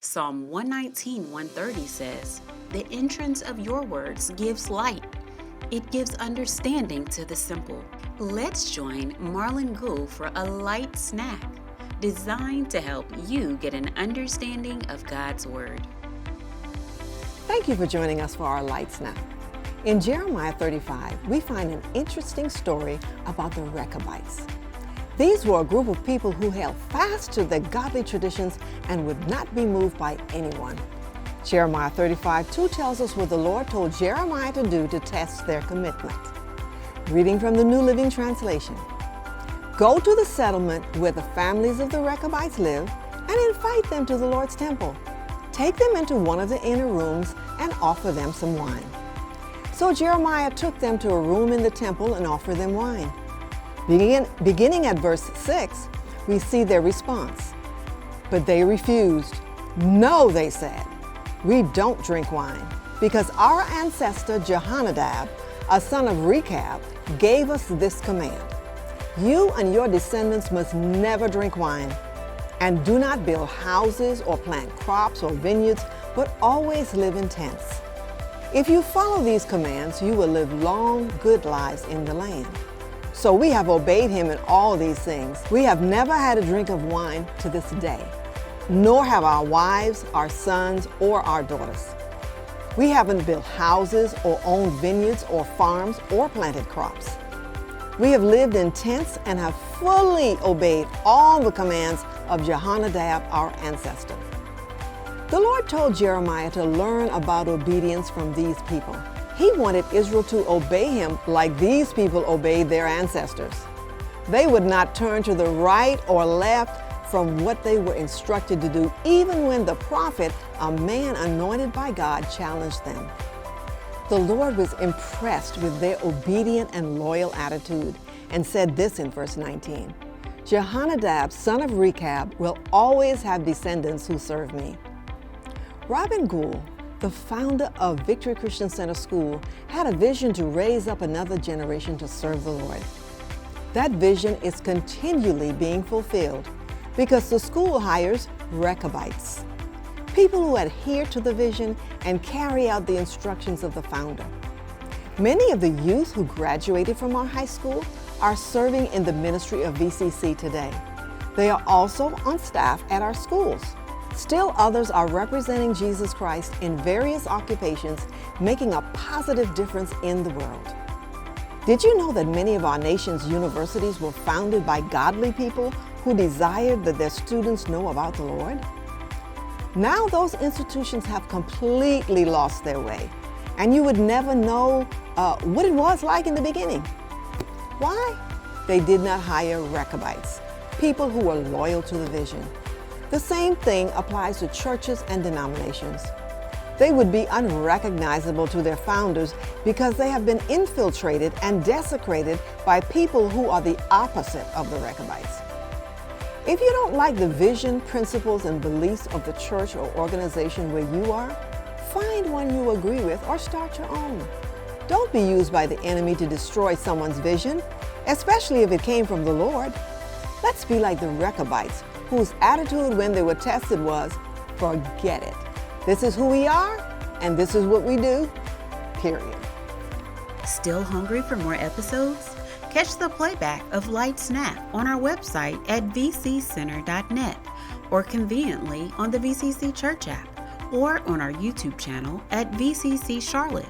Psalm 119:130 says, "The entrance of your words gives light. It gives understanding to the simple." Let's join Marilyn and Gool for a light snack designed to help you get an understanding of God's Word. Thank you for joining us for our light snack. In Jeremiah 35, we find an interesting story about the Rechabites. These were a group of people who held fast to their godly traditions and would not be moved by anyone. Jeremiah 35:2 tells us what the Lord told Jeremiah to do to test their commitment. Reading from the New Living Translation. Go to the settlement where the families of the Rechabites live and invite them to the Lord's temple. Take them into one of the inner rooms and offer them some wine. So Jeremiah took them to a room in the temple and offered them wine. Beginning at verse 6, we see their response. But they refused. "No," they said, "we don't drink wine, because our ancestor Jehonadab, a son of Rechab, gave us this command. You and your descendants must never drink wine, and do not build houses or plant crops or vineyards, but always live in tents. If you follow these commands, you will live long, good lives in the land." So we have obeyed him in all these things. We have never had a drink of wine to this day, nor have our wives, our sons, or our daughters. We haven't built houses or owned vineyards or farms or planted crops. We have lived in tents and have fully obeyed all the commands of Jehonadab, our ancestor. The Lord told Jeremiah to learn about obedience from these people. He wanted Israel to obey him like these people obeyed their ancestors. They would not turn to the right or left from what they were instructed to do, even when the prophet, a man anointed by God, challenged them. The Lord was impressed with their obedient and loyal attitude and said this in verse 19, "Jehonadab, son of Rechab, will always have descendants who serve me." Gool, the founder of Victory Christian Center School, had a vision to raise up another generation to serve the Lord. That vision is continually being fulfilled because the school hires Rechabites, people who adhere to the vision and carry out the instructions of the founder. Many of the youth who graduated from our high school are serving in the ministry of VCC today. They are also on staff at our schools. Still others are representing Jesus Christ in various occupations, making a positive difference in the world. Did you know that many of our nation's universities were founded by godly people who desired that their students know about the Lord? Now those institutions have completely lost their way, and you would never know what it was like in the beginning. Why? They did not hire Rechabites, people who were loyal to the vision. The same thing applies to churches and denominations. They would be unrecognizable to their founders because they have been infiltrated and desecrated by people who are the opposite of the Rechabites. If you don't like the vision, principles, and beliefs of the church or organization where you are, find one you agree with or start your own. Don't be used by the enemy to destroy someone's vision, especially if it came from the Lord. Let's be like the Rechabites, whose attitude when they were tested was, "Forget it. This is who we are, and this is what we do, period." Still hungry for more episodes? Catch the playback of Light Snack on our website at vccenter.net, or conveniently on the VCC Church app, or on our YouTube channel at VCC Charlotte.